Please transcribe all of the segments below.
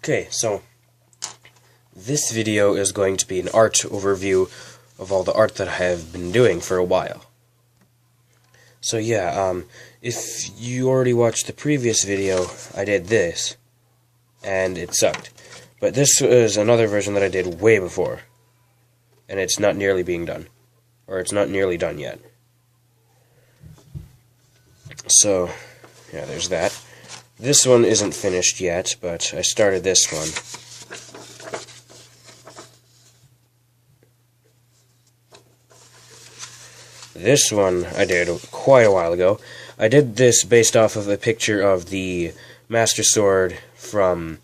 Okay, so this video is going to be an art overview of all the art that I have been doing for a while. So yeah, if you already watched the previous video, I did this, and it sucked. But this is another version that I did way before, and it's not nearly being done. Or it's not nearly done yet. So, yeah, there's that. This one isn't finished yet, but I started this one. This one I did quite a while ago. I did this based off of a picture of the Master Sword from,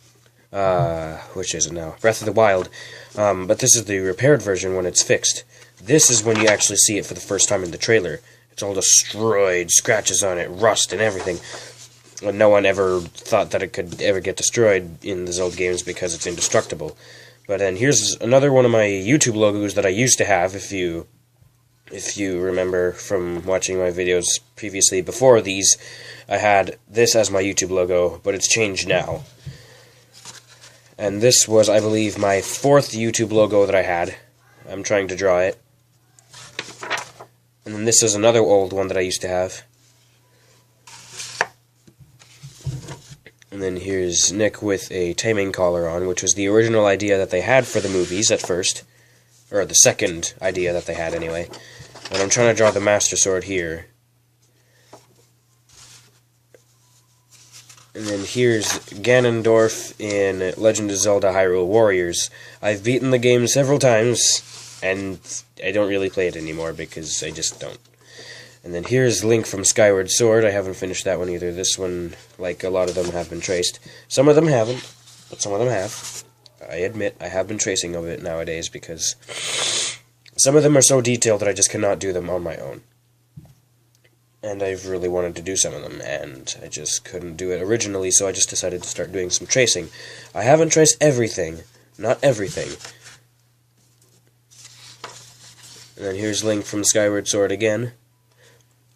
which is it now? Breath of the Wild. But this is the repaired version when it's fixed. This is when you actually see it for the first time in the trailer. It's all destroyed, scratches on it, rust and everything. And no one ever thought that it could ever get destroyed in the Zelda games because it's indestructible. But then here's another one of my YouTube logos that I used to have, if you remember from watching my videos previously. Before these, I had this as my YouTube logo, but it's changed now. And this was, I believe, my 4th YouTube logo that I had. I'm trying to draw it. And then this is another old one that I used to have. And then here's Nick with a taming collar on, which was the original idea that they had for the movies at first. Or the second idea that they had, anyway. And I'm trying to draw the Master Sword here. And then here's Ganondorf in Legend of Zelda Hyrule Warriors. I've beaten the game several times, and I don't really play it anymore because I just don't. And then here's Link from Skyward Sword. I haven't finished that one either. This one, like a lot of them, have been traced. Some of them haven't, but some of them have. I admit, I have been tracing of it nowadays because some of them are so detailed that I just cannot do them on my own. And I've really wanted to do some of them, and I just couldn't do it originally, so I just decided to start doing some tracing. I haven't traced everything, not everything. And then here's Link from Skyward Sword again.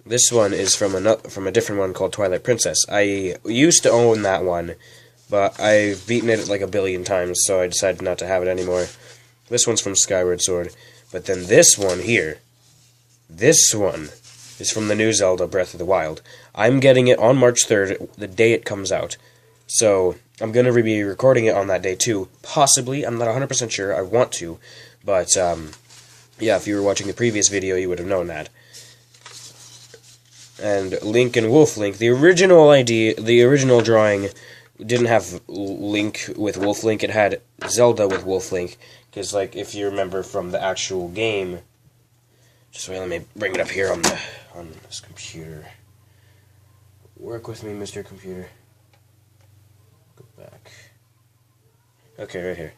This one is from a different one called Twilight Princess. I used to own that one, but I've beaten it like a billion times, so I decided not to have it anymore. This one's from Skyward Sword. But then this one here, this one is from the new Zelda Breath of the Wild. I'm getting it on March 3rd, the day it comes out. So I'm going to be recording it on that day too. Possibly, I'm not 100% sure, I want to. But, yeah, if you were watching the previous video, you would have known that. And Link and Wolf Link, the original drawing didn't have Link with Wolf Link, it had Zelda with Wolf Link. Because, like, if you remember from the actual game, just wait, let me bring it up here on this computer. Work with me, Mr. Computer. Go back. Okay, right here.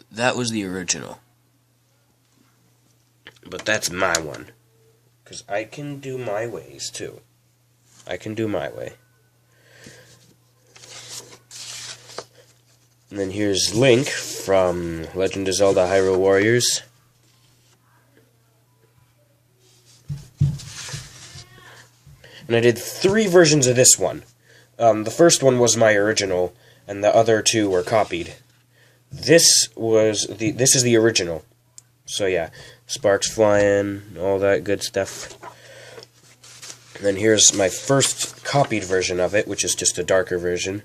That was the original. But that's my one. Because I can do my ways, too. I can do my way. And then here's Link from Legend of Zelda Hyrule Warriors. And I did 3 versions of this one. The first one was my original, and the other 2 were copied. This is the original. So yeah, sparks flying, all that good stuff. And then here's my first copied version of it, which is just a darker version.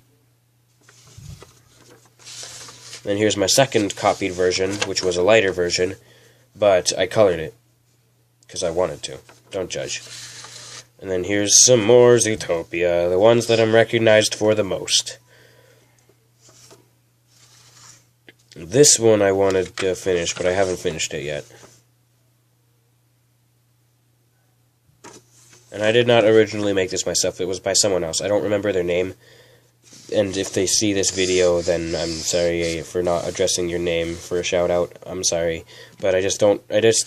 Then here's my second copied version, which was a lighter version, but I colored it, because I wanted to. Don't judge. And then here's some more Zootopia, the ones that I'm recognized for the most. This one I wanted to finish, but I haven't finished it yet. And I did not originally make this myself, it was by someone else. I don't remember their name. And if they see this video, then I'm sorry for not addressing your name for a shout out. I'm sorry, but I just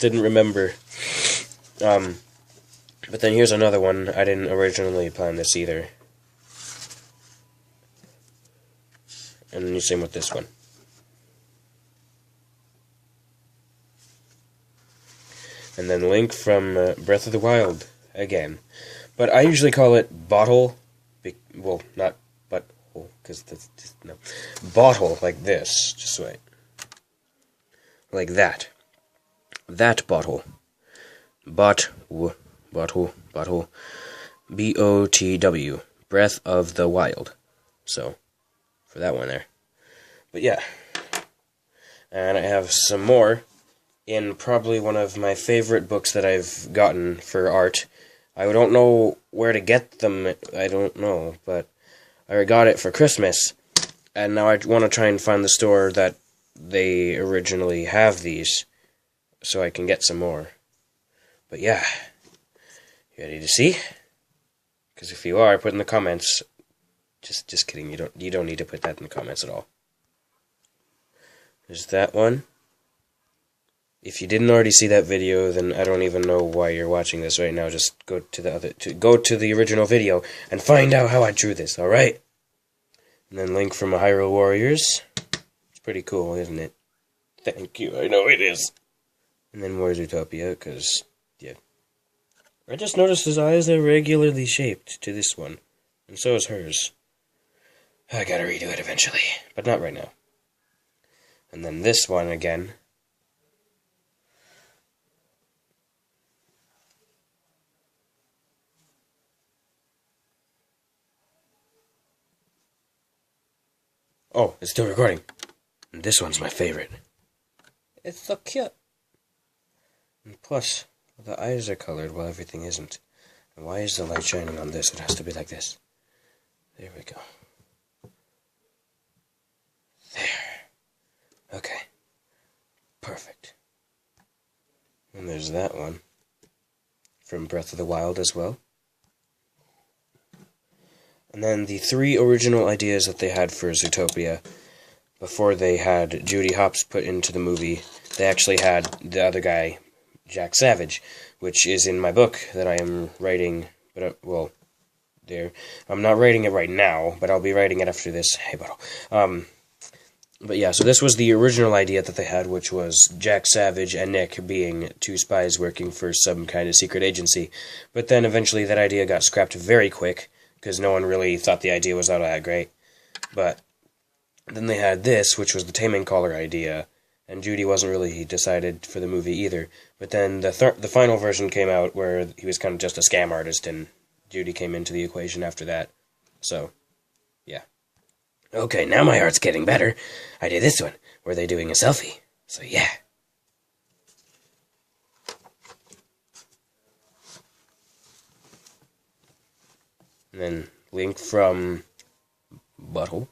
didn't remember. But then here's another one. I didn't originally plan this either. And then the same with this one. And then Link from Breath of the Wild again. But I usually call it bottle. Well, not butthole, because that's just, no. Bottle, like this. Just wait. Like that. That bottle. Bottle. B-O-T-W. Breath of the Wild. So, for that one there. But yeah. And I have some more in probably one of my favorite books that I've gotten for art. I don't know where to get them, I don't know, but I got it for Christmas, and now I want to try and find the store that they originally have these, so I can get some more. But yeah, you ready to see? Because if you are, put in the comments. Just kidding, you don't need to put that in the comments at all. There's that one. If you didn't already see that video, then I don't even know why you're watching this right now. Just go to the original video and find out how I drew this, alright? And then Link from Hyrule Warriors. It's pretty cool, isn't it? Thank you, I know it is. And then more Zootopia, because, yeah. I just noticed his eyes are regularly shaped to this one. And so is hers. I gotta redo it eventually, but not right now. And then this one again. Oh, it's still recording. And this one's my favorite. It's so cute. And plus, the eyes are colored while everything isn't. And why is the light shining on this? It has to be like this. There we go. There. Okay. Perfect. And there's that one. From Breath of the Wild as well. And then the 3 original ideas that they had for Zootopia, before they had Judy Hopps put into the movie, they actually had the other guy, Jack Savage, which is in my book that I am writing, but, well, there. I'm not writing it right now, but I'll be writing it after this. Hey, Bottle. But yeah, so this was the original idea that they had, which was Jack Savage and Nick being 2 spies working for some kind of secret agency. But then eventually that idea got scrapped very quick, because no one really thought the idea was all that great. But then they had this, which was the Taming Caller idea, and Judy wasn't really decided for the movie either. But then the final version came out where he was kind of just a scam artist, and Judy came into the equation after that. So, yeah. Okay, now my art's getting better. I did this one, where they're doing a selfie. So, yeah. And then Link from Butthole,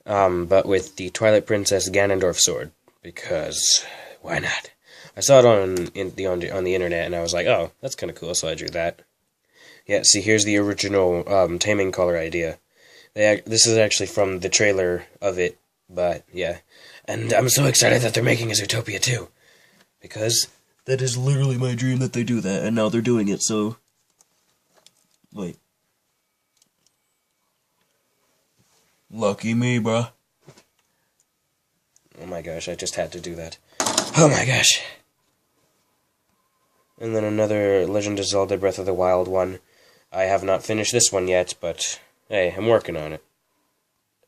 but with the Twilight Princess Ganondorf sword, because why not? I saw it on the internet, and I was like, oh, that's kind of cool, so I drew that. Yeah, see, here's the original Taming Caller idea. This is actually from the trailer of it, but yeah. And I'm so excited that they're making a Zootopia 2, because that is literally my dream that they do that, and now they're doing it, so... Wait. Lucky me, bruh. Oh my gosh, I just had to do that. Oh my gosh. And then another Legend of Zelda Breath of the Wild one. I have not finished this one yet, but hey, I'm working on it.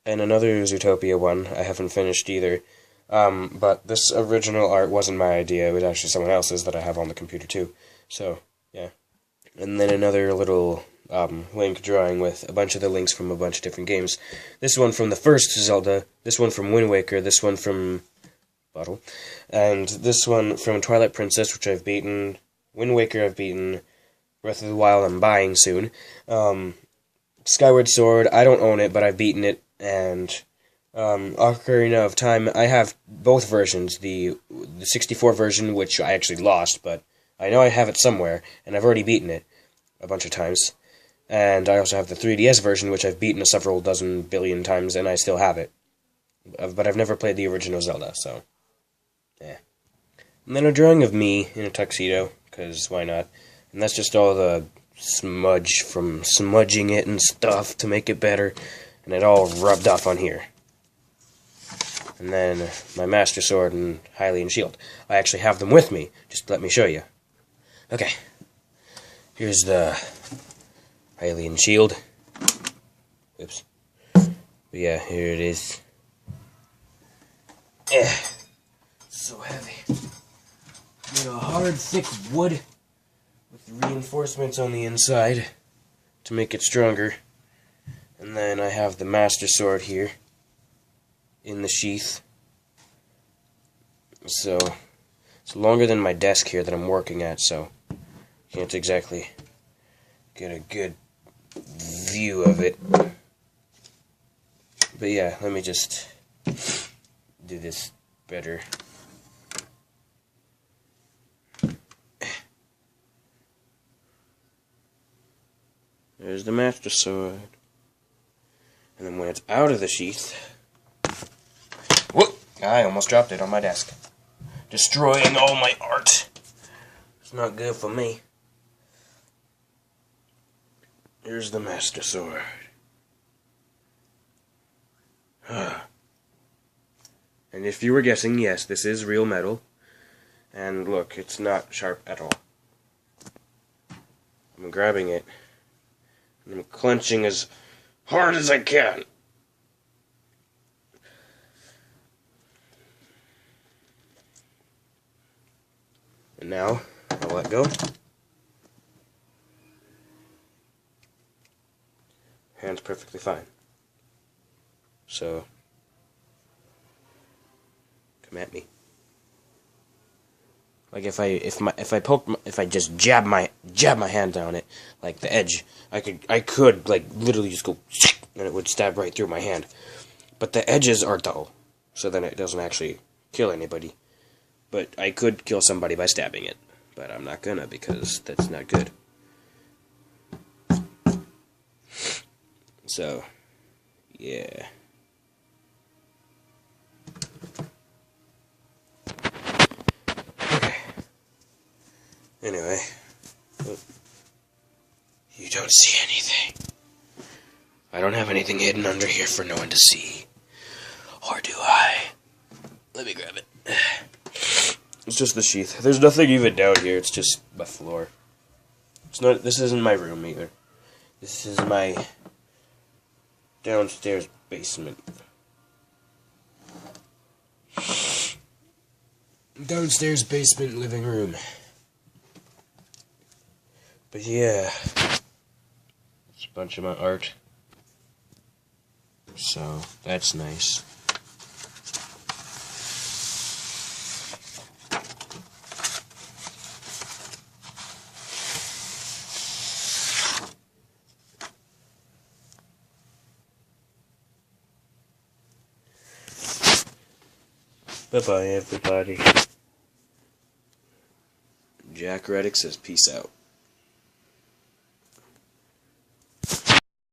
And another Zootopia one I haven't finished either. But this original art wasn't my idea, it was actually someone else's that I have on the computer too. So, yeah. And then another little Link drawing with a bunch of the links from a bunch of different games. This one from the first Zelda, this one from Wind Waker, this one from Bottle, and this one from Twilight Princess, which I've beaten. Wind Waker I've beaten. Breath of the Wild I'm buying soon. Skyward Sword, I don't own it, but I've beaten it. And Ocarina of Time, I have both versions. The 64 version, which I actually lost, but I know I have it somewhere, and I've already beaten it a bunch of times. And I also have the 3DS version, which I've beaten several dozen billion times, and I still have it. But I've never played the original Zelda, so... yeah. And then a drawing of me in a tuxedo, because why not? And that's just all the smudge from smudging it and stuff to make it better. And it all rubbed off on here. And then my Master Sword and Hylian Shield. I actually have them with me. Just let me show you. Okay. Here's the Hylian shield. Oops. But yeah, here it is. So heavy. Made a hard, thick wood with reinforcements on the inside to make it stronger. And then I have the Master Sword here in the sheath. So it's longer than my desk here that I'm working at, so can't exactly get a good view of it. But yeah, let me just do this better. There's the Master Sword. And then when it's out of the sheath... Whoop! I almost dropped it on my desk. Destroying all my art. It's not good for me. Here's the Master Sword. And if you were guessing, yes, this is real metal. And look, it's not sharp at all. I'm grabbing it. And I'm clenching as hard as I can. And now, I'll let go. Hand's perfectly fine. So, come at me. Like if I just jab my hand down it, like the edge, I could like literally just go and it would stab right through my hand. But the edges are dull, so then it doesn't actually kill anybody. But I could kill somebody by stabbing it, but I'm not gonna because that's not good. So, yeah. Okay. Anyway, you don't see anything. I don't have anything hidden under here for no one to see. Or do I? Let me grab it. It's just the sheath. There's nothing even down here. It's just my floor. It's not. This isn't my room either. This is my downstairs basement. Downstairs basement living room. But yeah, it's a bunch of my art. So that's nice. Bye-bye, everybody. Jack Reddick says peace out.